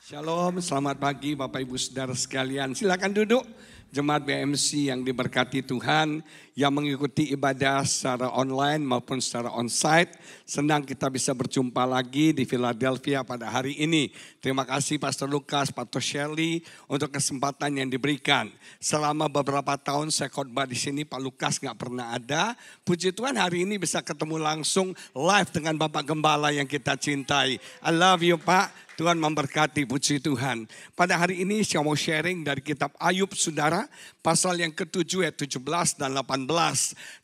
Shalom, selamat pagi Bapak Ibu Saudara sekalian. Silakan duduk. Jemaat BMC yang diberkati Tuhan, yang mengikuti ibadah secara online maupun secara onsite. Senang kita bisa berjumpa lagi di Philadelphia pada hari ini. Terima kasih Pastor Lukas, Pastor Shirley untuk kesempatan yang diberikan. Selama beberapa tahun saya khotbah di sini, Pak Lukas nggak pernah ada. Puji Tuhan hari ini bisa ketemu langsung live dengan Bapak Gembala yang kita cintai. I love you Pak. Tuhan memberkati, puji Tuhan. Pada hari ini saya mau sharing dari kitab Ayub saudara. Pasal yang ke-7 ayat 17 dan 18.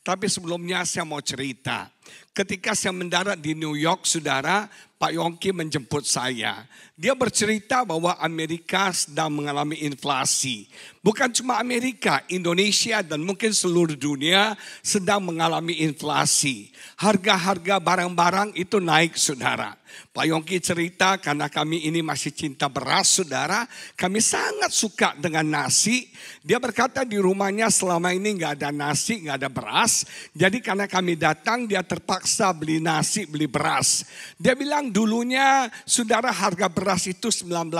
Tapi sebelumnya saya mau cerita. Ketika saya mendarat di New York saudara, Pak Yongki menjemput saya. Dia bercerita bahwa Amerika sedang mengalami inflasi. Bukan cuma Amerika, Indonesia dan mungkin seluruh dunia sedang mengalami inflasi. Harga-harga barang-barang itu naik saudara. Pak Yongki cerita karena kami ini masih cinta beras saudara. Kami sangat suka dengan nasi. Dia berkata di rumahnya selama ini gak ada nasi, gak ada beras. Jadi karena kami datang dia terpaksa beli nasi, beli beras. Dia bilang dulunya saudara harga beras itu $19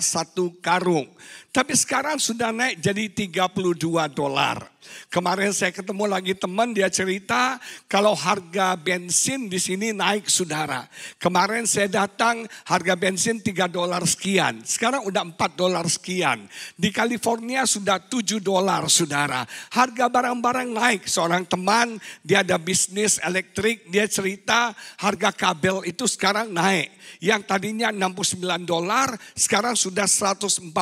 satu karung. Tapi sekarang sudah naik jadi $32. Kemarin saya ketemu lagi teman, dia cerita kalau harga bensin di sini naik saudara. Kemarin saya datang harga bensin $3 sekian, sekarang udah $4 sekian. Di California sudah $7 saudara. Harga barang-barang naik. Seorang teman dia ada bisnis elektrik, dia cerita harga kabel itu sekarang naik. Yang tadinya $69 sekarang sudah $140.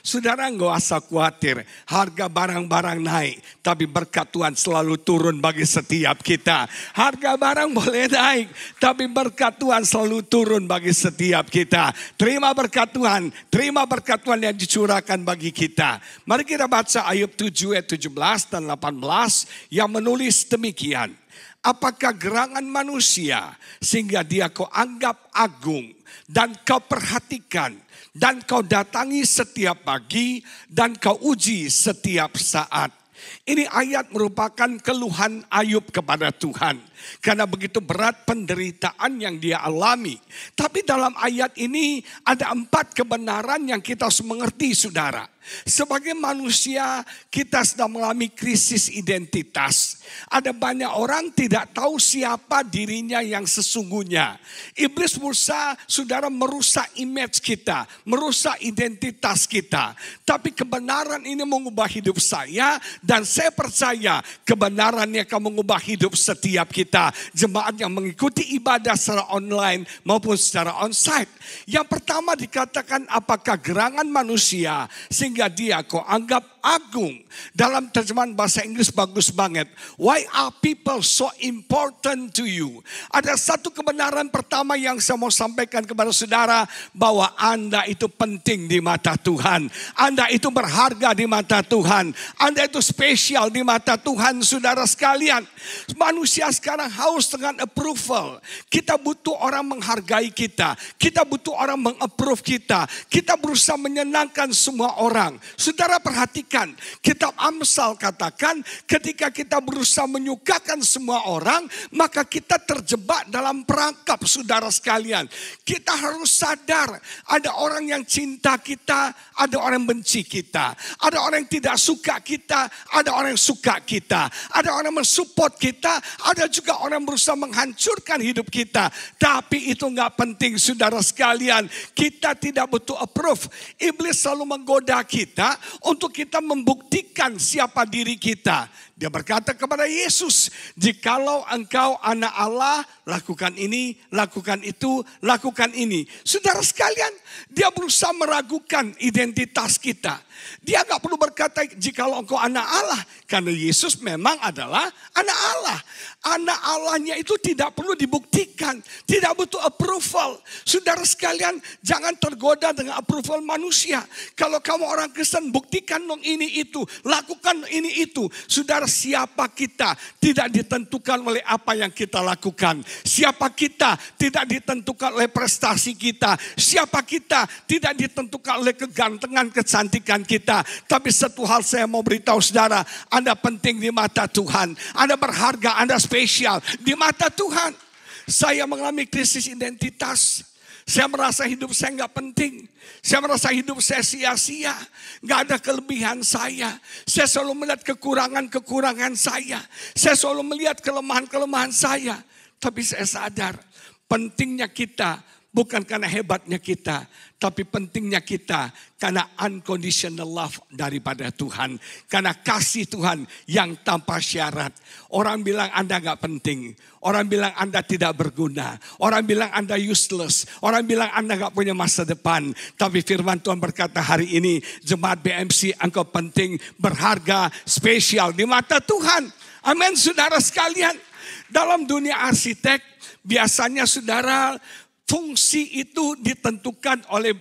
Saudara nggak usah khawatir, harga barang-barang naik, tapi berkat Tuhan selalu turun bagi setiap kita. Harga barang boleh naik, tapi berkat Tuhan selalu turun bagi setiap kita. Terima berkat Tuhan, terima berkat Tuhan yang dicurahkan bagi kita. Mari kita baca Ayub 7 ayat 17 dan 18 yang menulis demikian. Apakah gerangan manusia sehingga dia kau anggap agung dan kau perhatikan dan kau datangi setiap pagi dan kau uji setiap saat. Ini ayat merupakan keluhan Ayub kepada Tuhan. Karena begitu berat penderitaan yang dia alami. Tapi dalam ayat ini ada 4 kebenaran yang kita harus mengerti saudara. Sebagai manusia kita sedang mengalami krisis identitas. Ada banyak orang tidak tahu siapa dirinya yang sesungguhnya. Iblis berusaha saudara merusak image kita, merusak identitas kita. Tapi kebenaran ini mengubah hidup saya dan saya percaya kebenarannya akan mengubah hidup setiap kita. Jemaat yang mengikuti ibadah secara online maupun secara onsite. Yang pertama dikatakan apakah gerangan manusia sehingga dia kau anggap agung. Dalam terjemahan bahasa Inggris bagus banget. Why are people so important to you? Ada satu kebenaran pertama yang saya mau sampaikan kepada saudara. Bahwa Anda itu penting di mata Tuhan. Anda itu berharga di mata Tuhan. Anda itu spesial di mata Tuhan saudara sekalian. Manusia sekarang haus dengan approval. Kita butuh orang menghargai kita. Kita butuh orang mengapprove kita. Kita berusaha menyenangkan semua orang. Saudara perhatikan, kitab Amsal katakan ketika kita berusaha menyukakan semua orang, maka kita terjebak dalam perangkap saudara sekalian. Kita harus sadar ada orang yang cinta kita, ada orang yang benci kita. Ada orang yang tidak suka kita, ada orang yang suka kita. Ada orang yang mensupport kita, ada juga orang yang berusaha menghancurkan hidup kita. Tapi itu gak penting saudara sekalian. Kita tidak butuh approve. Iblis selalu menggoda kita untuk kita membuktikan siapa diri kita. Dia berkata kepada Yesus, jikalau engkau anak Allah, lakukan ini, lakukan itu, lakukan ini. Saudara sekalian, dia berusaha meragukan identitas kita. Dia gak perlu berkata jikalau engkau anak Allah. Karena Yesus memang adalah anak Allah. Anak Allahnya itu tidak perlu dibuktikan. Tidak butuh approval. Saudara sekalian, jangan tergoda dengan approval manusia. Kalau kamu orang Kristen, buktikan dong ini itu. Lakukan ini itu. Saudara, siapa kita tidak ditentukan oleh apa yang kita lakukan. Siapa kita tidak ditentukan oleh prestasi kita. Siapa kita tidak ditentukan oleh kegantengan, kecantikan kita. Tapi satu hal saya mau beritahu saudara, Anda penting di mata Tuhan. Anda berharga, Anda spesial di mata Tuhan. Saya mengalami krisis identitas. Saya merasa hidup saya nggak penting. Saya merasa hidup saya sia-sia. Nggak ada kelebihan saya. Saya selalu melihat kekurangan-kekurangan saya. Saya selalu melihat kelemahan-kelemahan saya. Tapi saya sadar pentingnya kita bukan karena hebatnya kita, tapi pentingnya kita karena unconditional love daripada Tuhan. Karena kasih Tuhan yang tanpa syarat. Orang bilang Anda gak penting. Orang bilang Anda tidak berguna. Orang bilang Anda useless. Orang bilang Anda gak punya masa depan. Tapi firman Tuhan berkata hari ini, jemaat BMC, engkau penting, berharga, spesial di mata Tuhan. Amin, saudara sekalian. Dalam dunia arsitek, biasanya saudara, fungsi itu ditentukan oleh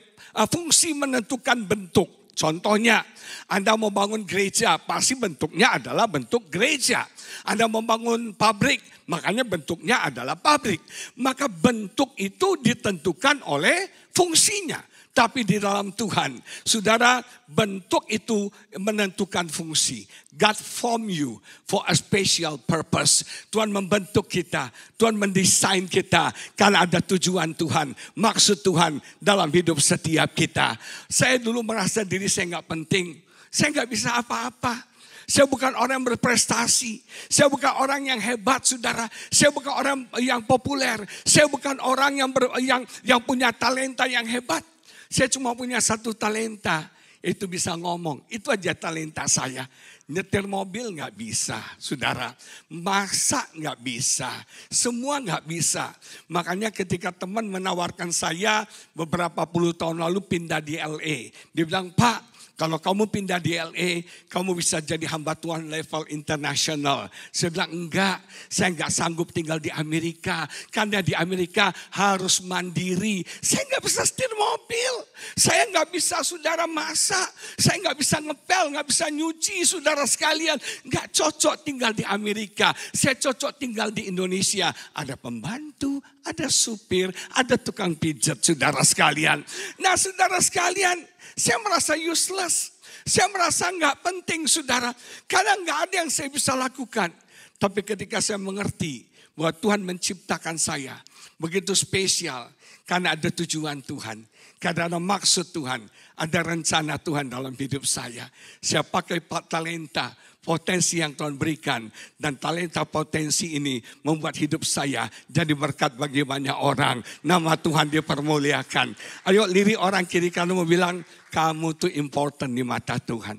fungsi menentukan bentuk. Contohnya, Anda mau bangun gereja, pasti bentuknya adalah bentuk gereja. Anda mau bangun pabrik, makanya bentuknya adalah pabrik. Maka bentuk itu ditentukan oleh fungsinya. Tapi di dalam Tuhan, saudara, bentuk itu menentukan fungsi. God form you for a special purpose. Tuhan membentuk kita, Tuhan mendesain kita karena ada tujuan Tuhan, maksud Tuhan dalam hidup setiap kita. Saya dulu merasa diri saya gak penting, saya gak bisa apa-apa. Saya bukan orang yang berprestasi. Saya bukan orang yang hebat, saudara. Saya bukan orang yang populer. Saya bukan orang yang punya talenta yang hebat. Saya cuma punya satu talenta, itu bisa ngomong. Itu aja talenta saya. Nyetir mobil gak bisa, saudara. Masak gak bisa. Semua gak bisa. Makanya ketika teman menawarkan saya beberapa puluh tahun lalu pindah di LA. Dia bilang, Pak, kalau kamu pindah di LA, kamu bisa jadi hamba Tuhan level internasional. Saya bilang, enggak, saya enggak sanggup tinggal di Amerika. Karena di Amerika harus mandiri. Saya enggak bisa setir mobil. Saya enggak bisa, saudara, masak. Saya enggak bisa ngepel, enggak bisa nyuci, saudara sekalian. Enggak cocok tinggal di Amerika. Saya cocok tinggal di Indonesia. Ada pembantu, ada supir, ada tukang pijat, saudara sekalian. Nah, saudara sekalian, saya merasa useless. Saya merasa nggak penting, saudara. Karena nggak ada yang saya bisa lakukan. Tapi ketika saya mengerti bahwa Tuhan menciptakan saya begitu spesial. Karena ada tujuan Tuhan. Karena ada maksud Tuhan. Ada rencana Tuhan dalam hidup saya. Saya pakai talenta, potensi yang Tuhan berikan. Dan talenta potensi ini membuat hidup saya jadi berkat bagi banyak orang. Nama Tuhan dipermuliakan. Ayo lirik orang kiri kamu bilang, kamu tuh important di mata Tuhan.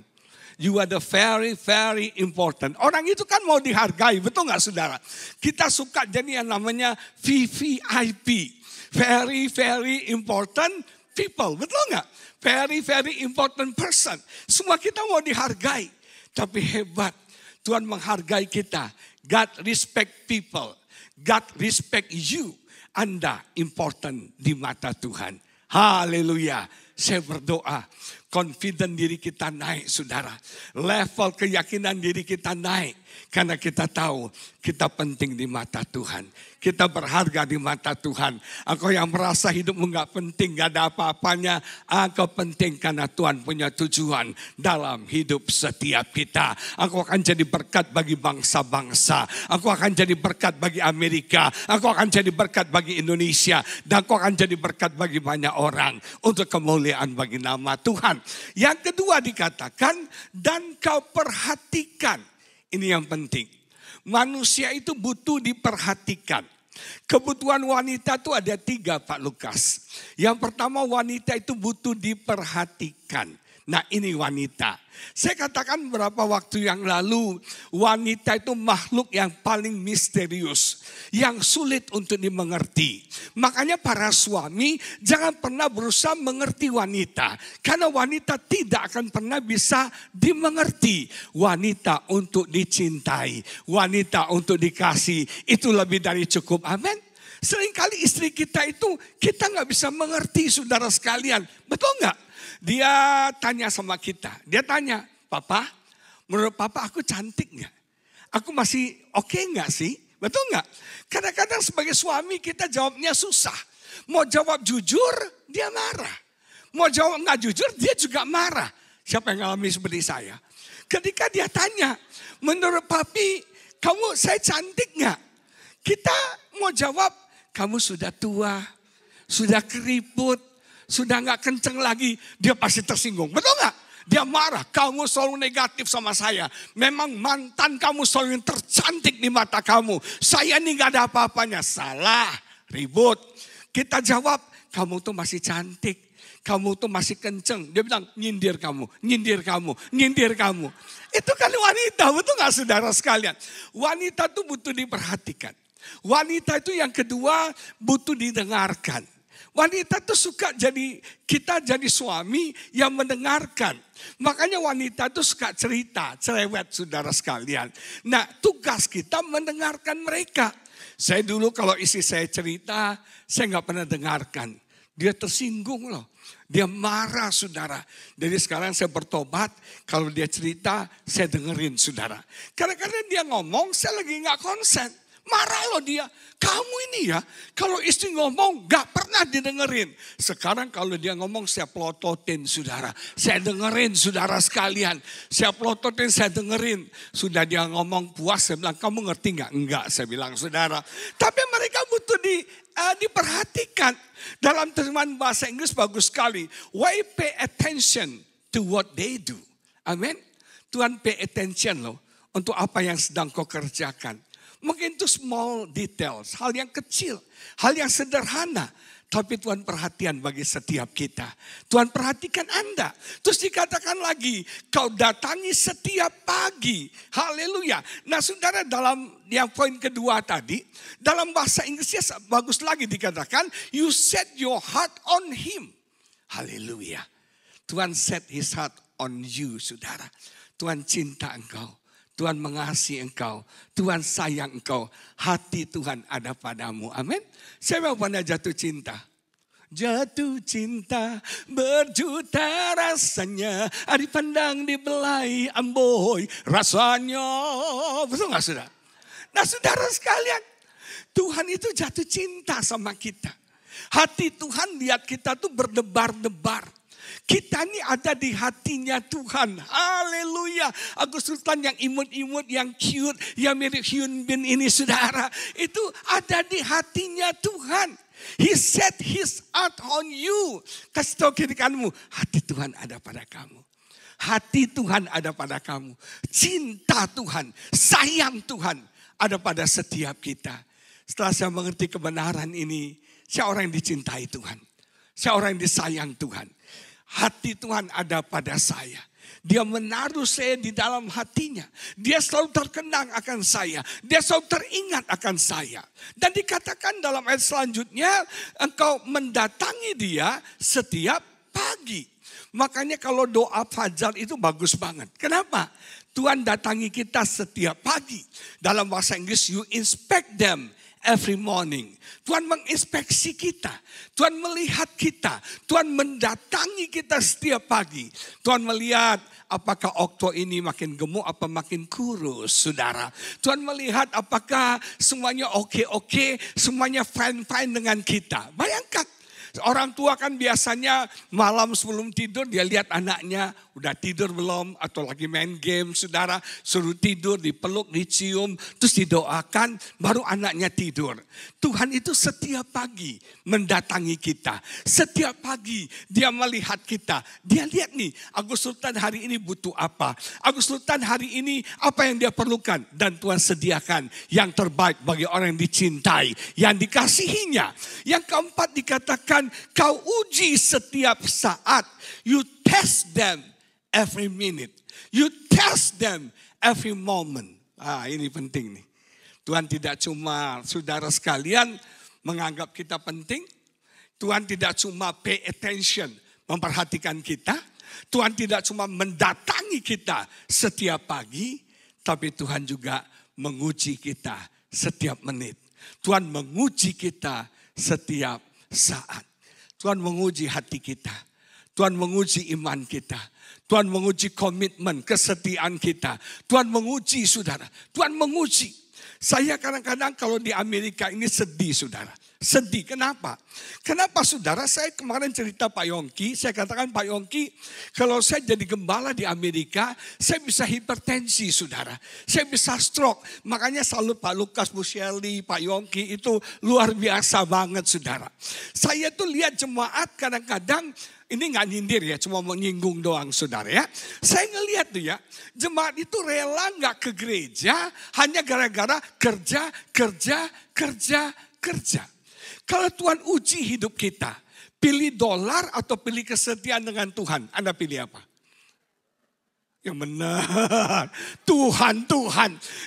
You are the very, very important. Orang itu kan mau dihargai, betul gak saudara? Kita suka jadi yang namanya VVIP. Very, very important people, betul gak? Very, very important person. Semua kita mau dihargai. Tapi hebat, Tuhan menghargai kita. God respect people. God respect you. Anda important di mata Tuhan. Haleluya. Saya berdoa, confident diri kita naik, saudara. Level keyakinan diri kita naik. Karena kita tahu kita penting di mata Tuhan. Kita berharga di mata Tuhan. Engkau yang merasa hidupmu gak penting, gak ada apa-apanya. Engkau penting karena Tuhan punya tujuan dalam hidup setiap kita. Engkau akan jadi berkat bagi bangsa-bangsa. Engkau akan jadi berkat bagi Amerika. Engkau akan jadi berkat bagi Indonesia. Dan engkau akan jadi berkat bagi banyak orang. Untuk kemuliaan bagi nama Tuhan. Yang kedua dikatakan, dan kau perhatikan. Ini yang penting. Manusia itu butuh diperhatikan. Kebutuhan wanita itu ada 3, Pak Lukas. Yang pertama, wanita itu butuh diperhatikan. Nah, ini wanita. Saya katakan beberapa waktu yang lalu, wanita itu makhluk yang paling misterius, yang sulit untuk dimengerti. Makanya para suami jangan pernah berusaha mengerti wanita, karena wanita tidak akan pernah bisa dimengerti. Wanita untuk dicintai, wanita untuk dikasih, itu lebih dari cukup. Amin. Seringkali istri kita itu kita nggak bisa mengerti, saudara sekalian, betul nggak? Dia tanya sama kita, dia tanya, Papa, menurut Papa aku cantik gak? Aku masih oke gak sih? Betul gak? Kadang-kadang sebagai suami kita jawabnya susah. Mau jawab jujur, dia marah. Mau jawab gak jujur, dia juga marah. Siapa yang ngalami seperti saya? Ketika dia tanya, menurut Papi, saya cantik gak? Kita mau jawab, kamu sudah tua, sudah keriput, sudah nggak kenceng lagi, dia pasti tersinggung. Betul nggak? Dia marah, kamu selalu negatif sama saya. Memang mantan kamu selalu yang tercantik di mata kamu. Saya ini nggak ada apa-apanya. Salah, ribut. Kita jawab, kamu tuh masih cantik. Kamu tuh masih kenceng. Dia bilang, nyindir kamu, nyindir kamu, nyindir kamu. Itu kan wanita, betul gak saudara sekalian? Wanita tuh butuh diperhatikan. Wanita itu yang kedua butuh didengarkan. Wanita tuh suka kita jadi suami yang mendengarkan. Makanya wanita tuh suka cerita, cerewet saudara sekalian. Nah, tugas kita mendengarkan mereka. Saya dulu kalau istri saya cerita, saya gak pernah dengarkan. Dia tersinggung loh. Dia marah saudara. Jadi sekarang saya bertobat. Kalau dia cerita saya dengerin saudara. Kadang-kadang dia ngomong saya lagi gak konsen. Marah loh dia. Kamu ini ya kalau istri ngomong gak pernah didengerin. Sekarang kalau dia ngomong saya pelototin saudara. Saya dengerin saudara sekalian. Saya pelototin saya dengerin. Sudah dia ngomong puas saya bilang kamu ngerti gak? Enggak saya bilang saudara. Tapi mereka butuh diperhatikan. Dalam terjemahan bahasa Inggris bagus sekali. Why pay attention to what they do? Amin. Tuhan pay attention loh. Untuk apa yang sedang kau kerjakan. Mungkin itu small details. Hal yang kecil. Hal yang sederhana. Tapi Tuhan perhatian bagi setiap kita. Tuhan perhatikan Anda. Terus dikatakan lagi, kau datangi setiap pagi. Haleluya. Nah saudara dalam yang poin kedua tadi, dalam bahasa Inggrisnya bagus lagi dikatakan, you set your heart on him. Haleluya. Tuhan set his heart on you saudara. Tuhan cinta engkau. Tuhan mengasihi engkau. Tuhan sayang engkau. Hati Tuhan ada padamu. Amin. Siapa pernah jatuh cinta? Jatuh cinta berjuta rasanya. Dipandang dibelai amboi rasanya. Betul gak saudara? Nah saudara sekalian. Tuhan itu jatuh cinta sama kita. Hati Tuhan lihat kita tuh berdebar-debar. Kita ini ada di hatinya Tuhan. Haleluya. Agus Sultan yang imut-imut, yang cute, yang mirip Hyun Bin ini saudara. Itu ada di hatinya Tuhan. He set his heart on you. Kasih tahu kiri kananmu, hati Tuhan ada pada kamu. Hati Tuhan ada pada kamu. Cinta Tuhan, sayang Tuhan ada pada setiap kita. Setelah saya mengerti kebenaran ini, saya orang yang dicintai Tuhan. Saya orang yang disayang Tuhan. Hati Tuhan ada pada saya. Dia menaruh saya di dalam hatinya. Dia selalu terkenang akan saya. Dia selalu teringat akan saya. Dan dikatakan dalam ayat selanjutnya, engkau mendatangi dia setiap pagi. Makanya kalau doa fajar itu bagus banget. Kenapa? Tuhan datangi kita setiap pagi. Dalam bahasa Inggris, you inspect them every morning. Tuhan menginspeksi kita. Tuhan melihat kita. Tuhan mendatangi kita setiap pagi. Tuhan melihat apakah Okto ini makin gemuk apa makin kurus, saudara. Tuhan melihat apakah semuanya oke-oke, semuanya fine-fine dengan kita. Bayangkan. Orang tua kan biasanya malam sebelum tidur dia lihat anaknya udah tidur belum atau lagi main game saudara. Suruh tidur, dipeluk, dicium, terus didoakan baru anaknya tidur. Tuhan itu setiap pagi mendatangi kita. Setiap pagi dia melihat kita. Dia lihat nih Agus Sultan hari ini butuh apa. Agus Sultan hari ini apa yang dia perlukan. Dan Tuhan sediakan yang terbaik bagi orang yang dicintai. Yang dikasihinya. Yang keempat dikatakan kau uji setiap saat. You test them every minute. You test them every moment. Ini penting nih. Tuhan tidak cuma saudara sekalian menganggap kita penting. Tuhan tidak cuma pay attention, memperhatikan kita. Tuhan tidak cuma mendatangi kita setiap pagi. Tapi Tuhan juga menguji kita setiap menit. Tuhan menguji kita setiap saat. Tuhan menguji hati kita. Tuhan menguji iman kita. Tuhan menguji komitmen, kesetiaan kita. Tuhan menguji saudara. Tuhan menguji. Saya kadang-kadang kalau di Amerika ini sedih saudara. Sedih, kenapa? Kenapa saudara? Saya kemarin cerita Pak Yongki, saya katakan Pak Yongki, kalau saya jadi gembala di Amerika, saya bisa hipertensi saudara. Saya bisa stroke, makanya selalu Pak Lukas, Bu Shirley, Pak Yongki itu luar biasa banget saudara. Saya tuh lihat jemaat kadang-kadang, ini nggak nyindir ya, cuma mau nyinggung doang saudara ya. Saya ngelihat tuh ya, jemaat itu rela nggak ke gereja, hanya gara-gara kerja. Kalau Tuhan uji hidup kita, pilih dolar atau pilih kesetiaan dengan Tuhan, Anda pilih apa? Yang benar, Tuhan.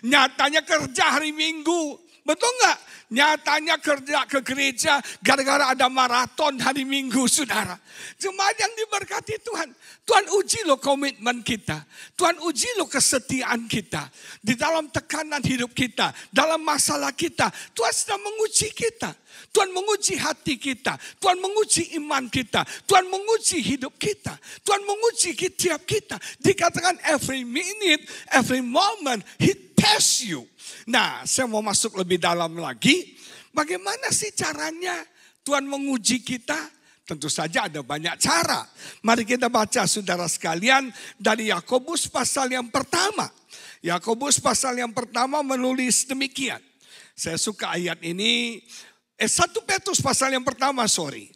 Nyatanya kerja hari Minggu, betul nggak? Nyatanya kerja ke gereja gara-gara ada maraton hari Minggu saudara. Jemaat yang diberkati Tuhan. Tuhan uji lo komitmen kita. Tuhan uji lo kesetiaan kita. Di dalam tekanan hidup kita. Dalam masalah kita. Tuhan sedang menguji kita. Tuhan menguji hati kita. Tuhan menguji iman kita. Tuhan menguji hidup kita. Tuhan menguji setiap kita. Dikatakan every minute, every moment, He tests you. Nah, saya mau masuk lebih dalam lagi. Bagaimana sih caranya Tuhan menguji kita? Tentu saja ada banyak cara. Mari kita baca saudara sekalian dari Yakobus pasal yang pertama. Yakobus pasal yang pertama menulis demikian. Saya suka ayat ini. 1 Petrus pasal yang pertama,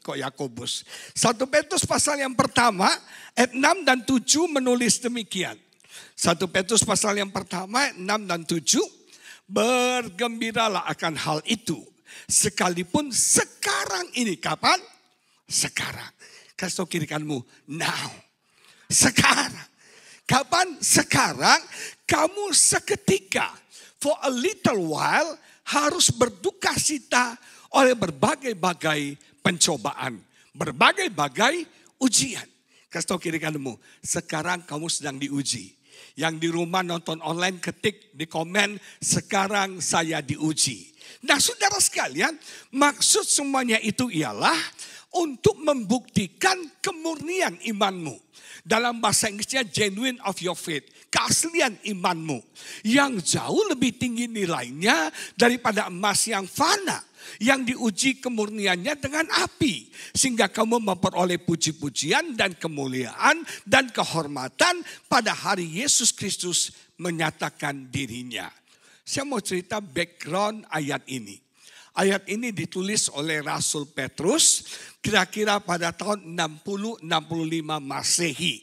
kok Yakobus. 1 Petrus pasal yang pertama, ayat 6 dan 7 menulis demikian. 1 Petrus pasal yang pertama, 6 dan 7. Bergembiralah akan hal itu. Sekalipun sekarang ini, kapan? Sekarang. Kasih tahu kiri kananmu, now. Sekarang. Kapan? Sekarang. Kamu seketika, for a little while, harus berduka cita oleh berbagai-bagai pencobaan. Berbagai-bagai ujian. Kasih tahu kiri kananmu, sekarang kamu sedang diuji. Yang di rumah nonton online ketik di komen, sekarang saya diuji. Nah saudara sekalian, maksud semuanya itu ialah untuk membuktikan kemurnian imanmu. Dalam bahasa Inggrisnya genuine of your faith. Keaslian imanmu. Yang jauh lebih tinggi nilainya daripada emas yang fana. Yang diuji kemurniannya dengan api. Sehingga kamu memperoleh puji-pujian dan kemuliaan dan kehormatan pada hari Yesus Kristus menyatakan dirinya. Saya mau cerita background ayat ini. Ayat ini ditulis oleh Rasul Petrus kira-kira pada tahun 60-65 Masehi.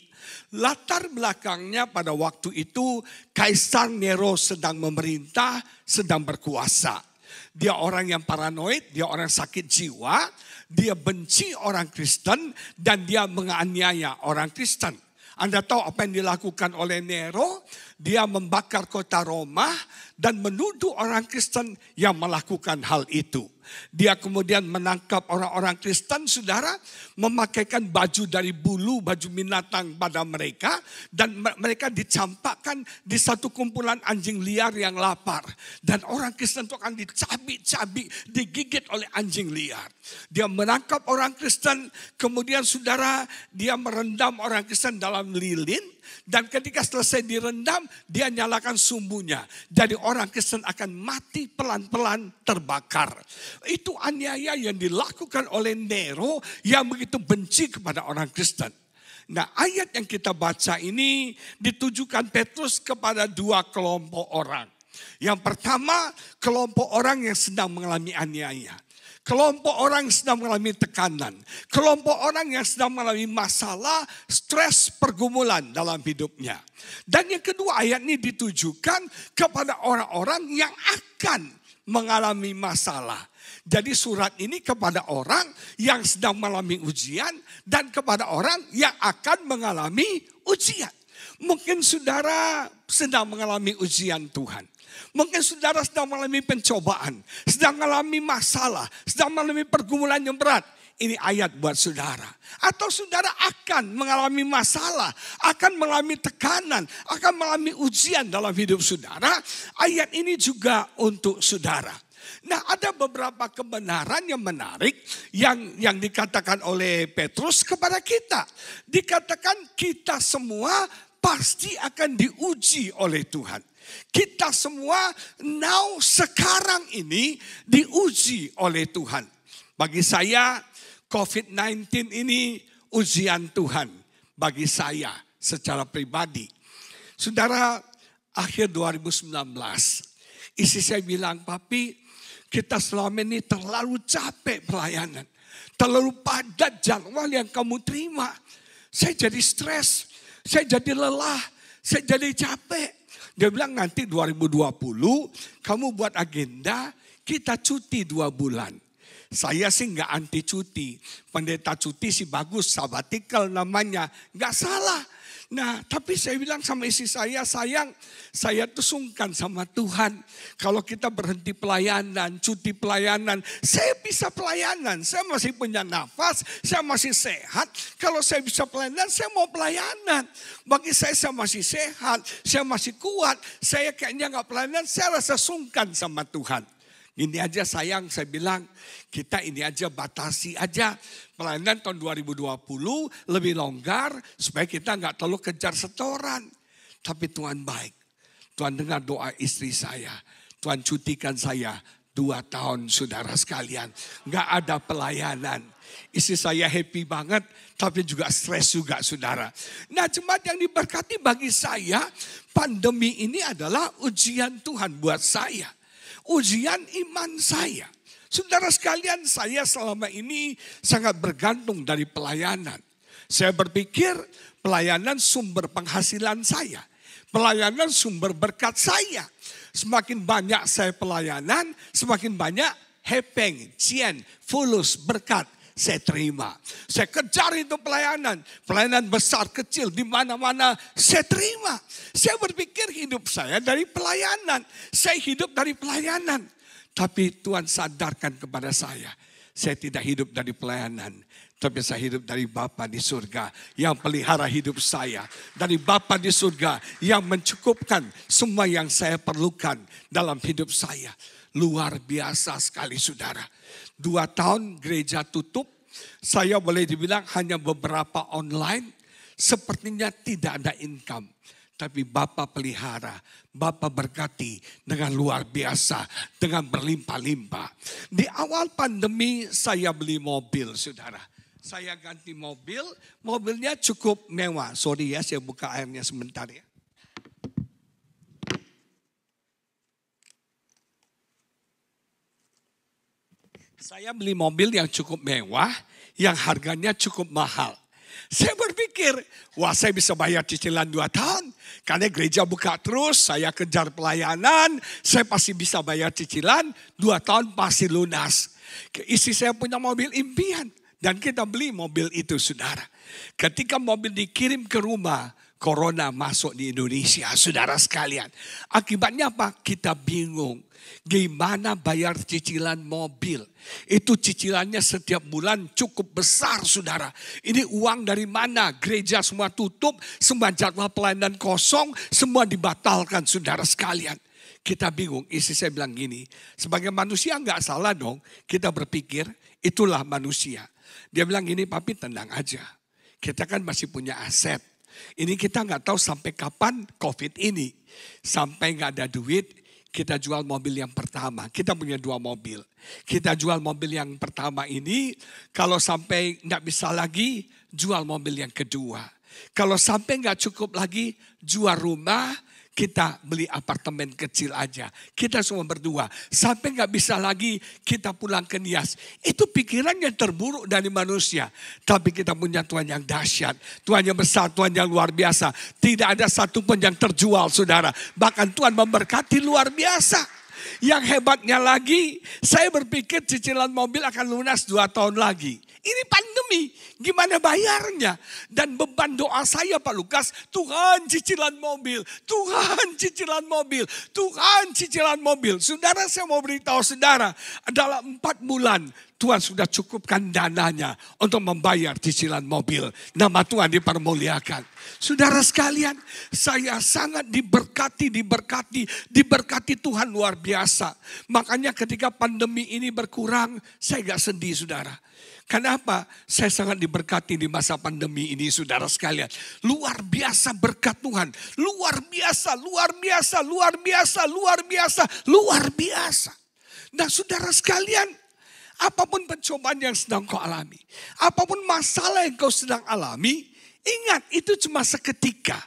Latar belakangnya pada waktu itu Kaisar Nero sedang memerintah, sedang berkuasa. Dia orang yang paranoid, dia orang sakit jiwa, dia benci orang Kristen dan dia menganiaya orang Kristen. Anda tahu apa yang dilakukan oleh Nero? Dia membakar kota Roma dan menuduh orang Kristen yang melakukan hal itu. Dia kemudian menangkap orang-orang Kristen, saudara, memakaikan baju dari bulu, baju binatang pada mereka. Dan mereka dicampakkan di satu kumpulan anjing liar yang lapar. Dan orang Kristen itu akan dicabik-cabik, digigit oleh anjing liar. Dia menangkap orang Kristen, kemudian saudara, dia merendam orang Kristen dalam lilin. Dan ketika selesai direndam, dia nyalakan sumbunya. Jadi orang Kristen akan mati pelan-pelan terbakar. Itu aniaya yang dilakukan oleh Nero yang begitu benci kepada orang Kristen. Nah, ayat yang kita baca ini ditujukan Petrus kepada dua kelompok orang. Yang pertama, kelompok orang yang sedang mengalami aniaya. Kelompok orang yang sedang mengalami tekanan. Kelompok orang yang sedang mengalami masalah, stres, pergumulan dalam hidupnya. Dan yang kedua, ayat ini ditujukan kepada orang-orang yang akan mengalami masalah. Jadi surat ini kepada orang yang sedang mengalami ujian dan kepada orang yang akan mengalami ujian. Mungkin saudara sedang mengalami ujian Tuhan. Mungkin saudara sedang mengalami pencobaan, sedang mengalami masalah, sedang mengalami pergumulan yang berat. Ini ayat buat saudara. Atau saudara akan mengalami masalah, akan mengalami tekanan, akan mengalami ujian dalam hidup saudara. Ayat ini juga untuk saudara. Nah, ada beberapa kebenaran yang menarik yang dikatakan oleh Petrus kepada kita. Dikatakan kita semua pasti akan diuji oleh Tuhan. Kita semua now sekarang ini diuji oleh Tuhan. Bagi saya COVID-19 ini ujian Tuhan bagi saya secara pribadi. Saudara, akhir 2019, istri saya bilang, "Papi, kita selama ini terlalu capek pelayanan. Terlalu padat jadwal yang kamu terima. Saya jadi stres, saya jadi lelah, saya jadi capek." Dia bilang, "Nanti 2020 kamu buat agenda, kita cuti 2 bulan. Saya sih nggak anti cuti. Pendeta cuti sih bagus, sabbatical namanya. Nggak salah. Nah, tapi saya bilang sama istri saya, sayang, saya tuh sungkan sama Tuhan. Kalau kita berhenti pelayanan, cuti pelayanan, saya bisa pelayanan. Saya masih punya nafas, saya masih sehat. Kalau saya bisa pelayanan, saya mau pelayanan. Bagi saya masih sehat, saya masih kuat. Saya kayaknya nggak pelayanan, saya rasa sungkan sama Tuhan. Ini aja sayang, saya bilang kita ini aja batasi aja. Pelayanan tahun 2020 lebih longgar supaya kita nggak terlalu kejar setoran. Tapi Tuhan baik. Tuhan dengar doa istri saya. Tuhan cutikan saya 2 tahun saudara sekalian. Nggak ada pelayanan. Istri saya happy banget tapi juga stres juga saudara. Nah jemaat yang diberkati bagi saya pandemi ini adalah ujian Tuhan buat saya. Ujian iman saya. Saudara sekalian, saya selama ini sangat bergantung dari pelayanan. Saya berpikir pelayanan sumber penghasilan saya. Pelayanan sumber berkat saya. Semakin banyak saya pelayanan, semakin banyak hepeng, cien, fulus, berkat saya terima. Saya kejar itu pelayanan. Pelayanan besar, kecil, di mana-mana saya terima. Saya berpikir hidup saya dari pelayanan. Saya hidup dari pelayanan. Tapi Tuhan sadarkan kepada saya tidak hidup dari pelayanan. Tapi saya hidup dari Bapa di surga yang pelihara hidup saya. Dari Bapa di surga yang mencukupkan semua yang saya perlukan dalam hidup saya. Luar biasa sekali saudara. 2 tahun gereja tutup. Saya boleh dibilang hanya beberapa online. Sepertinya tidak ada income. Tapi Bapa pelihara, Bapa berkati dengan luar biasa, dengan berlimpah-limpah. Di awal pandemi saya beli mobil, saudara. Saya ganti mobil, mobilnya cukup mewah. Sorry ya, saya buka airnya sebentar ya. Saya beli mobil yang cukup mewah, yang harganya cukup mahal. Saya berpikir, wah saya bisa bayar cicilan 2 tahun. Karena gereja buka terus, saya kejar pelayanan, saya pasti bisa bayar cicilan, 2 tahun pasti lunas. Istri saya punya mobil impian, dan kita beli mobil itu saudara. Ketika mobil dikirim ke rumah, corona masuk di Indonesia saudara sekalian. Akibatnya apa? Kita bingung. Gimana bayar cicilan mobil? Itu cicilannya setiap bulan cukup besar saudara. Ini uang dari mana? Gereja semua tutup, semua jadwal pelayanan kosong, semua dibatalkan saudara sekalian. Kita bingung, istri saya bilang gini, sebagai manusia nggak salah dong kita berpikir itulah manusia. Dia bilang gini, "Papi tenang aja, kita kan masih punya aset. Ini kita nggak tahu sampai kapan COVID ini. Sampai nggak ada duit, kita jual mobil yang pertama." Kita punya 2 mobil. Kita jual mobil yang pertama ini, kalau sampai nggak bisa lagi, jual mobil yang kedua. Kalau sampai nggak cukup lagi, jual rumah, kita beli apartemen kecil aja. Kita semua berdua. Sampai nggak bisa lagi, kita pulang ke Nias. Itu pikiran yang terburuk dari manusia. Tapi kita punya Tuhan yang dahsyat. Tuhan yang besar, Tuhan yang luar biasa. Tidak ada satupun yang terjual saudara. Bahkan Tuhan memberkati luar biasa. Yang hebatnya lagi, saya berpikir cicilan mobil akan lunas 2 tahun lagi. Ini pandemi, gimana bayarnya? Dan beban doa saya Pak Lukas, Tuhan cicilan mobil, Tuhan cicilan mobil, Tuhan cicilan mobil. Saudara, saya mau beritahu saudara, dalam 4 bulan Tuhan sudah cukupkan dananya untuk membayar cicilan mobil. Nama Tuhan dipermuliakan. Saudara sekalian, saya sangat diberkati Tuhan luar biasa. Makanya ketika pandemi ini berkurang, saya gak sedih saudara. Kenapa? Saya sangat diberkati di masa pandemi ini saudara sekalian. Luar biasa berkat Tuhan. Luar biasa, luar biasa, luar biasa, luar biasa, luar biasa. Nah saudara sekalian, Apapun pencobaan yang sedang kau alami. Apapun masalah yang kau sedang alami. Ingat itu cuma seketika.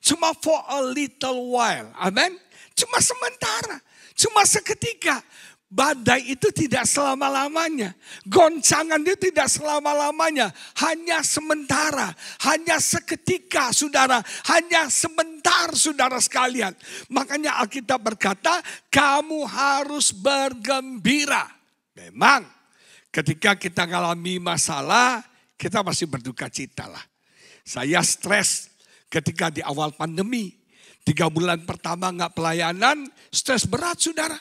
Cuma for a little while. Amin. Cuma sementara. Cuma seketika. Badai itu tidak selama-lamanya. Goncangan itu tidak selama-lamanya. Hanya sementara. Hanya seketika saudara. Hanya sebentar saudara sekalian. Makanya Alkitab berkata kamu harus bergembira. Memang ketika kita mengalami masalah kita masih berduka cita lah. Saya stres ketika di awal pandemi. 3 bulan pertama gak pelayanan. Stres berat saudara.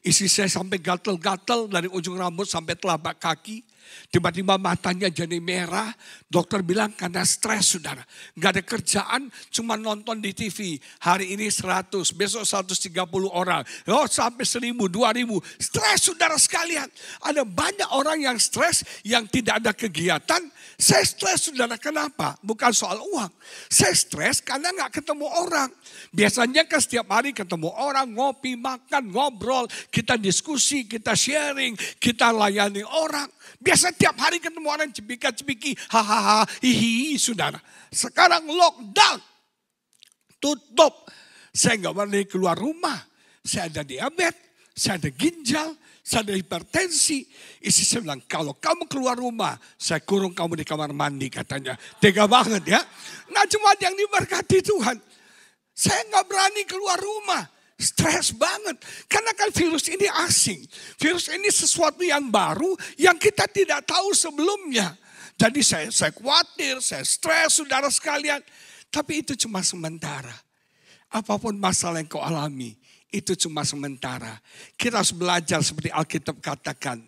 Isi saya sampai gatel-gatel dari ujung rambut sampai telapak kaki. Tiba-tiba matanya jadi merah. Dokter bilang karena stres saudara. Gak ada kerjaan cuma nonton di TV. Hari ini 100, besok 130 orang. Oh sampai 1000, 2000. Stres saudara sekalian. Ada banyak orang yang stres yang tidak ada kegiatan. Saya stres saudara kenapa? Bukan soal uang. Saya stres karena gak ketemu orang. Biasanya kan setiap hari ketemu orang. Ngopi, makan, ngobrol. Kita diskusi, kita sharing. Kita layani orang. Biasa tiap hari ketemu orang cipika-cipiki. Hahaha, hihi saudara. Sekarang lockdown. Tutup. Saya gak berani keluar rumah. Saya ada diabetes. Saya ada ginjal. Saya ada hipertensi. Istri saya bilang, kalau kamu keluar rumah, saya kurung kamu di kamar mandi katanya. Tega banget ya. Nah cuma yang diberkati Tuhan. Saya gak berani keluar rumah. Stres banget. Karena kan virus ini asing. Virus ini sesuatu yang baru yang kita tidak tahu sebelumnya. Jadi saya khawatir, saya stres saudara sekalian. Tapi itu cuma sementara. Apapun masalah yang kau alami. Itu cuma sementara. Kita harus belajar seperti Alkitab katakan.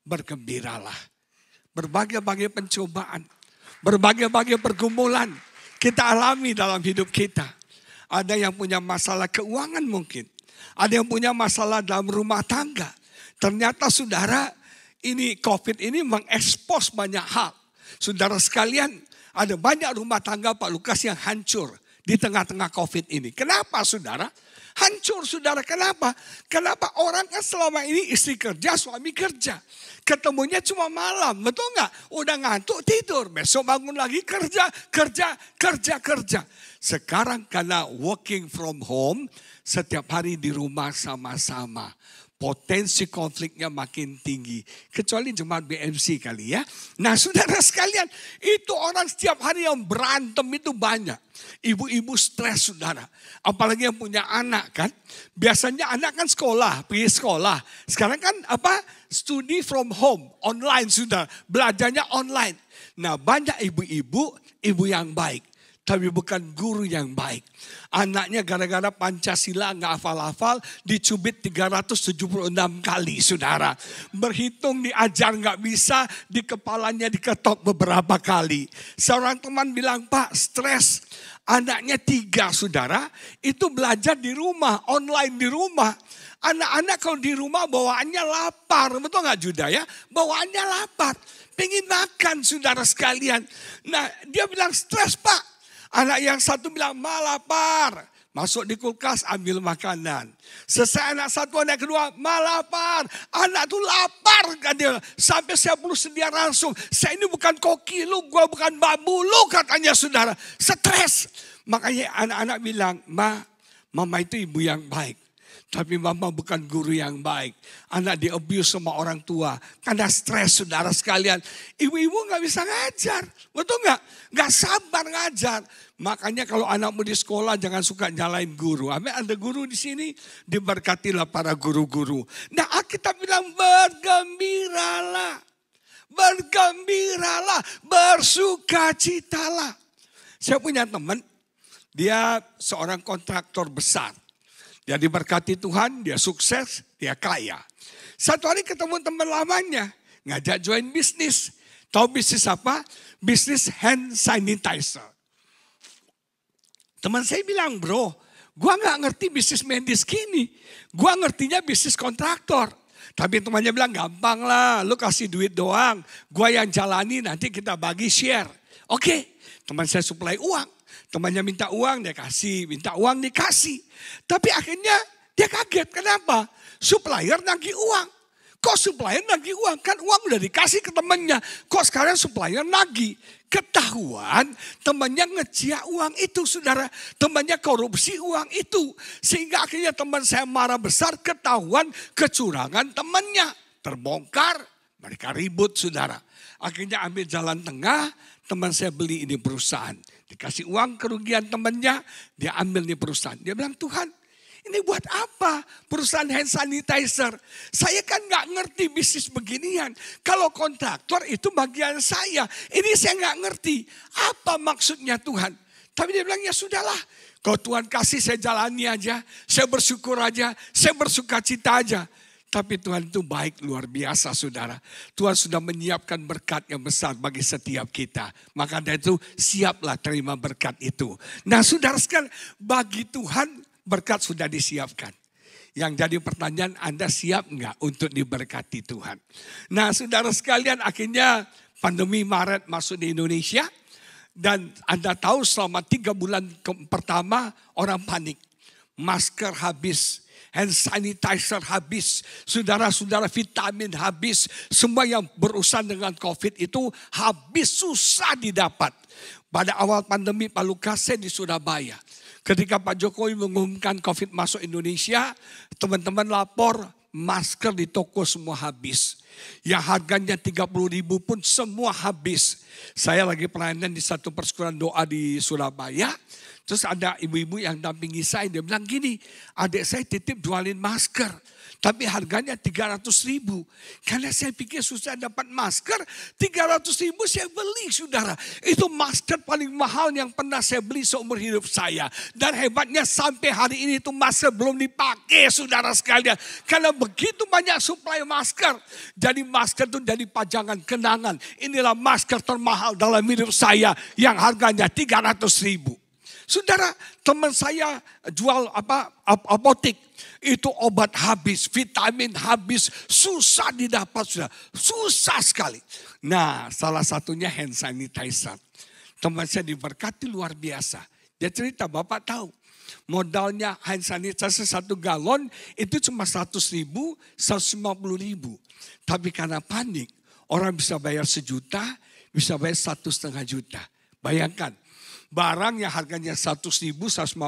Bergembiralah. Berbagai-bagai pencobaan. Berbagai-bagai pergumulan. Kita alami dalam hidup kita. Ada yang punya masalah keuangan mungkin. Ada yang punya masalah dalam rumah tangga. Ternyata saudara ini COVID ini mengekspos banyak hal. Saudara sekalian ada banyak rumah tangga Pak Lukas yang hancur. Di tengah-tengah COVID ini. Kenapa saudara? Hancur saudara, kenapa? Kenapa orang kan selama ini istri kerja, suami kerja. Ketemunya cuma malam, betul nggak? Udah ngantuk tidur, besok bangun lagi kerja. Sekarang karena working from home, setiap hari di rumah sama-sama. Potensi konfliknya makin tinggi. Kecuali jemaat BMC kali ya. Nah saudara sekalian, itu orang setiap hari yang berantem itu banyak. Ibu-ibu stres saudara. Apalagi yang punya anak kan. Biasanya anak kan sekolah, pergi sekolah. Sekarang kan studi from home, online saudara. Belajarnya online. Nah banyak ibu-ibu yang baik. Tapi bukan guru yang baik. Anaknya gara-gara Pancasila nggak hafal-hafal, dicubit 376 kali saudara. Berhitung diajar nggak bisa, di kepalanya diketok beberapa kali. Seorang teman bilang, Pak stres. Anaknya 3 saudara, itu belajar di rumah, online di rumah. Anak-anak kalau di rumah bawaannya lapar, betul nggak Juda ya? Bawaannya lapar, pengen makan saudara sekalian. Nah dia bilang stres Pak. Anak yang satu bilang malapar. Masuk di kulkas ambil makanan. Selesai anak satu, anak kedua malapar. Anak tuh lapar kan dia. Sampai saya perlu sedia langsung. Saya ini bukan koki lu, gua bukan babu lu katanya saudara. Stres. Makanya anak-anak bilang, mama itu ibu yang baik. Tapi mama bukan guru yang baik. Anak di-abuse sama orang tua. Karena stres saudara sekalian. Ibu-ibu gak bisa ngajar. Betul gak? Gak sabar ngajar. Makanya kalau anakmu di sekolah jangan suka nyalain guru. Amin, ada guru di sini. Diberkatilah para guru-guru. Nah Alkitab bilang bergembiralah. Bergembiralah. Bersukacitalah. Saya punya teman. Dia seorang kontraktor besar. Dia diberkati Tuhan, dia sukses, dia kaya. Satu hari ketemu teman lamanya, ngajak join bisnis. Tahu bisnis apa? Bisnis hand sanitizer. Teman saya bilang, bro, gua gak ngerti bisnis medis gini. Gua ngertinya bisnis kontraktor. Tapi temannya bilang, gampang lah, lu kasih duit doang. Gua yang jalani, nanti kita bagi share. Oke, teman saya supply uang. Temannya minta uang, dia kasih. Minta uang, dikasih. Tapi akhirnya dia kaget. Kenapa? Supplier nagih uang. Kok supplier nagih uang? Kan uang udah dikasih ke temannya. Kok sekarang supplier nagih? Ketahuan temannya ngejia uang itu, saudara. Temannya korupsi uang itu. Sehingga akhirnya teman saya marah besar, ketahuan kecurangan temannya. Terbongkar, mereka ribut, saudara. Akhirnya ambil jalan tengah, teman saya beli ini perusahaan. Dikasih uang kerugian temannya, dia ambil nih perusahaan. Dia bilang, Tuhan, ini buat apa perusahaan hand sanitizer? Saya kan gak ngerti bisnis beginian. Kalau kontraktor itu bagian saya. Ini saya gak ngerti. Apa maksudnya Tuhan? Tapi dia bilang, ya sudahlah. Kalau Tuhan kasih saya jalani aja. Saya bersyukur aja. Saya bersuka cita aja. Tapi Tuhan itu baik luar biasa, saudara. Tuhan sudah menyiapkan berkat yang besar bagi setiap kita. Maka dari itu siaplah terima berkat itu. Nah saudara sekalian, bagi Tuhan berkat sudah disiapkan. Yang jadi pertanyaan, Anda siap nggak untuk diberkati Tuhan? Nah saudara sekalian, akhirnya pandemi Maret masuk di Indonesia. Dan Anda tahu selama 3 bulan pertama orang panik. Masker habis, hand sanitizer habis, saudara-saudara vitamin habis. Semua yang berurusan dengan COVID itu habis, susah didapat. Pada awal pandemi Pak Lukas di Surabaya. Ketika Pak Jokowi mengumumkan COVID masuk Indonesia, teman-teman lapor masker di toko semua habis. Yang harganya 30.000 pun semua habis. Saya lagi pelayanan di satu persekutuan doa di Surabaya. Terus ada ibu-ibu yang dampingi saya, dia bilang gini, adik saya titip jualin masker. Tapi harganya 300.000. Karena saya pikir susah dapat masker, 300.000 saya beli, saudara. Itu masker paling mahal yang pernah saya beli seumur hidup saya. Dan hebatnya sampai hari ini itu masker belum dipakai, saudara sekalian. Karena begitu banyak suplai masker. Jadi masker itu jadi pajangan kenangan. Inilah masker termahal dalam hidup saya yang harganya 300.000. Saudara, teman saya jual apotek. Itu obat habis, vitamin habis, susah didapat, sudah susah sekali. Nah, salah satunya hand sanitizer. Teman saya diberkati luar biasa. Dia cerita, Bapak tahu, modalnya hand sanitizer 1 galon itu cuma 100.000, 150.000. Tapi karena panik, orang bisa bayar 1 juta, bisa bayar 1,5 juta. Bayangkan. Barang yang harganya 100.000, 150.000.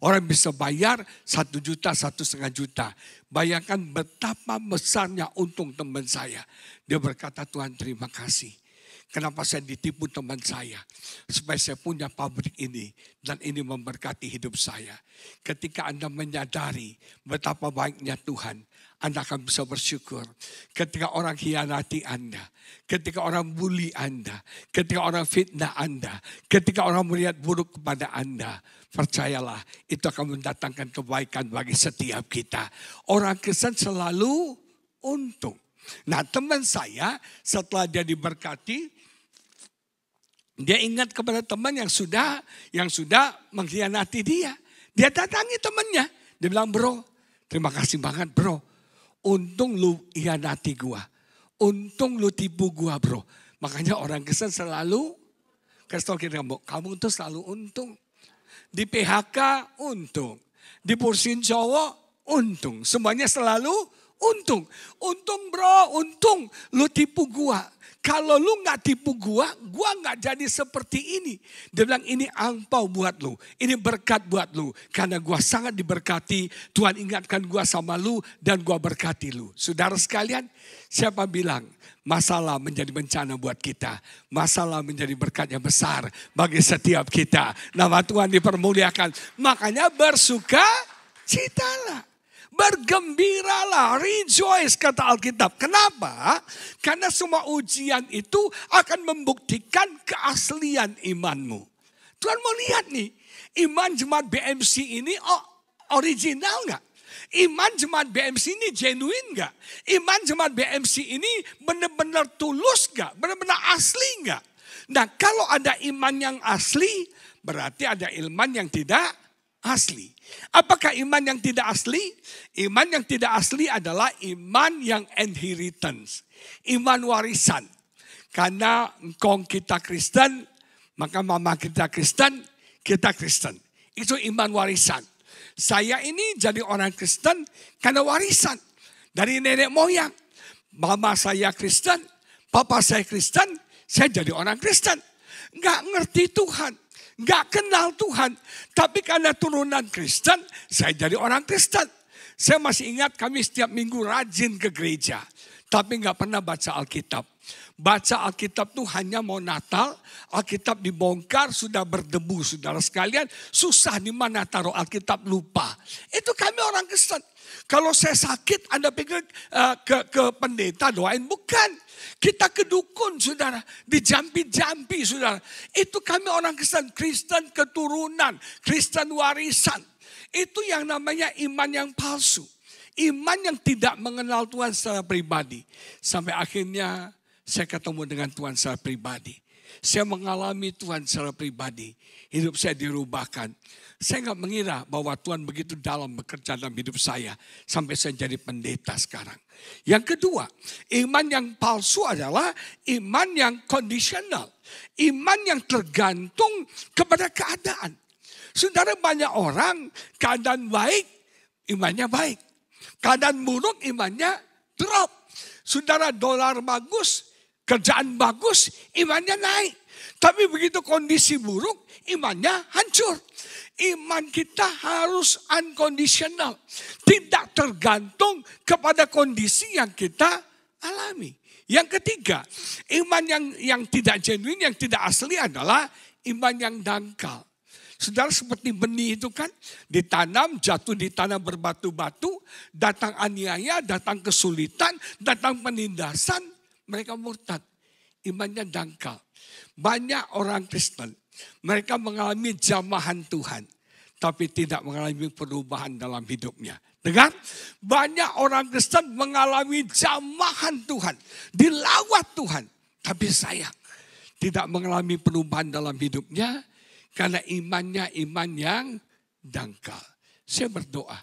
Orang bisa bayar 1 juta, 1,5 juta. Bayangkan betapa besarnya untung teman saya. Dia berkata, Tuhan terima kasih. Kenapa saya ditipu teman saya. Supaya saya punya pabrik ini. Dan ini memberkati hidup saya. Ketika Anda menyadari betapa baiknya Tuhan. Anda akan bisa bersyukur. Ketika orang hianati Anda. Ketika orang bully Anda. Ketika orang fitnah Anda. Ketika orang melihat buruk kepada Anda. Percayalah, itu akan mendatangkan kebaikan bagi setiap kita. Orang Kristen selalu untung. Nah, teman saya setelah dia diberkati, dia ingat kepada teman yang sudah mengkhianati dia. Dia datangi temannya. Dia bilang, bro, terima kasih banget bro. Untung lu hianati gua. Untung lu tipu gua bro. Makanya orang Kristen selalu, kasih tau kamu tuh selalu untung. Di PHK untung. Di Pursin cowok untung. Semuanya selalu untung. Untung bro, untung lu tipu gua. Kalau lu gak tipu gua gak jadi seperti ini. Dia bilang ini angpau buat lu. Ini berkat buat lu. Karena gua sangat diberkati. Tuhan ingatkan gua sama lu dan gua berkati lu. Saudara sekalian, siapa bilang masalah menjadi bencana buat kita. Masalah menjadi berkat yang besar bagi setiap kita. Nama Tuhan dipermuliakan. Makanya bersuka citalah. Bergembiralah, rejoice kata Alkitab. Kenapa? Karena semua ujian itu akan membuktikan keaslian imanmu. Tuhan mau lihat nih, iman jemaat BMC ini original gak? Iman jemaat BMC ini genuine gak? Iman jemaat BMC ini benar-benar tulus gak? Benar-benar asli gak? Nah kalau ada iman yang asli, berarti ada iman yang tidak asli. Apakah iman yang tidak asli? Iman yang tidak asli adalah iman yang inheritance. Iman warisan. Karena engkau kita Kristen, maka mama kita Kristen, kita Kristen. Itu iman warisan. Saya ini jadi orang Kristen karena warisan. Dari nenek moyang. Mama saya Kristen, papa saya Kristen, saya jadi orang Kristen. Nggak ngerti Tuhan, nggak kenal Tuhan. Tapi karena turunan Kristen, saya jadi orang Kristen. Saya masih ingat kami setiap minggu rajin ke gereja. Tapi nggak pernah baca Alkitab. Baca Alkitab tuh hanya mau Natal, Alkitab dibongkar, sudah berdebu saudara sekalian. Susah di mana taruh Alkitab, lupa. Itu kami orang Kristen. Kalau saya sakit, Anda pikir ke pendeta doain? Bukan. Kita ke dukun saudara, dijampi-jampi saudara. Itu kami orang Kristen, Kristen keturunan, Kristen warisan. Itu yang namanya iman yang palsu. Iman yang tidak mengenal Tuhan secara pribadi. Sampai akhirnya saya ketemu dengan Tuhan secara pribadi. Saya mengalami Tuhan secara pribadi. Hidup saya dirubahkan. Saya nggak mengira bahwa Tuhan begitu dalam bekerja dalam hidup saya. Sampai saya jadi pendeta sekarang. Yang kedua, iman yang palsu adalah iman yang kondisional. Iman yang tergantung kepada keadaan. Saudara, banyak orang keadaan baik, imannya baik. Keadaan buruk, imannya drop. Saudara, dolar bagus, kerjaan bagus, imannya naik. Tapi begitu kondisi buruk, imannya hancur. Iman kita harus unconditional. Tidak tergantung kepada kondisi yang kita alami. Yang ketiga, iman yang tidak genuine, yang tidak asli adalah iman yang dangkal. Saudara, seperti benih itu kan, ditanam, jatuh di tanah berbatu-batu, datang aniaya, datang kesulitan, datang penindasan, mereka murtad. Imannya dangkal. Banyak orang Kristen, mereka mengalami jamahan Tuhan, tapi tidak mengalami perubahan dalam hidupnya. Dengar, banyak orang Kristen mengalami jamahan Tuhan, dilawat Tuhan, tapi sayang, tidak mengalami perubahan dalam hidupnya, karena imannya iman yang dangkal. Saya berdoa,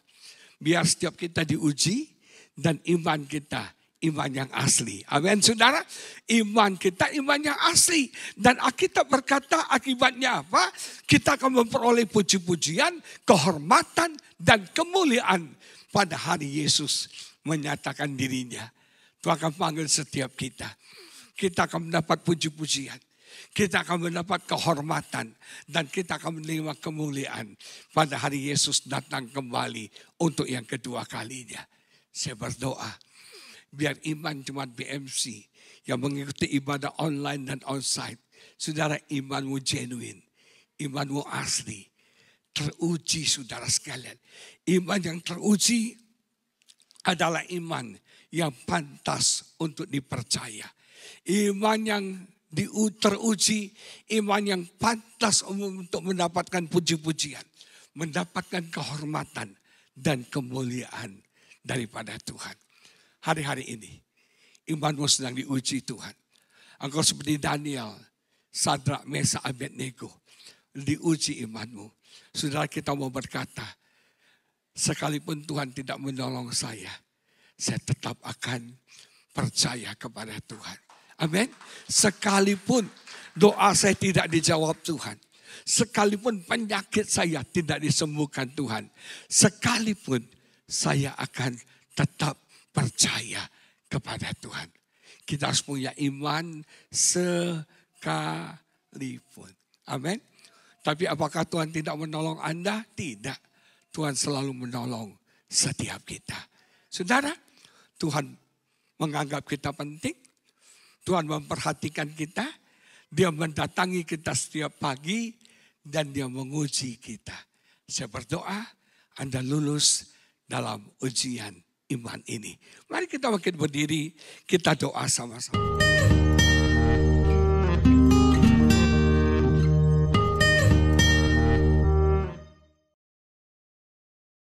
biar setiap kita diuji dan iman kita iman yang asli. Amin saudara. Iman kita iman yang asli. Dan Alkitab berkata akibatnya apa? Kita akan memperoleh puji-pujian, kehormatan dan kemuliaan pada hari Yesus menyatakan dirinya. Tuhan akan panggil setiap kita. Kita akan mendapat puji-pujian. Kita akan mendapat kehormatan dan kita akan menerima kemuliaan pada hari Yesus datang kembali untuk yang kedua kalinya. Saya berdoa, biar iman jemaat BMC yang mengikuti ibadah online dan onsite, saudara, imanmu genuine, imanmu asli, teruji saudara sekalian. Iman yang teruji adalah iman yang pantas untuk dipercaya. Iman yang teruji, iman yang pantas untuk mendapatkan puji-pujian, mendapatkan kehormatan dan kemuliaan daripada Tuhan. Hari-hari ini, imanmu sedang diuji Tuhan. Engkau seperti Daniel, Sadrak, Mesak, Abednego, diuji imanmu. Saudara, kita mau berkata, sekalipun Tuhan tidak menolong saya tetap akan percaya kepada Tuhan. Amin. Sekalipun doa saya tidak dijawab Tuhan. Sekalipun penyakit saya tidak disembuhkan Tuhan. Sekalipun saya akan tetap percaya kepada Tuhan. Kita harus punya iman sekalipun. Amin. Tapi apakah Tuhan tidak menolong Anda? Tidak. Tuhan selalu menolong setiap kita. Saudara, Tuhan menganggap kita penting. Tuhan memperhatikan kita, dia mendatangi kita setiap pagi, dan dia menguji kita. Saya berdoa, Anda lulus dalam ujian iman ini. Mari kita makin berdiri, kita doa sama-sama.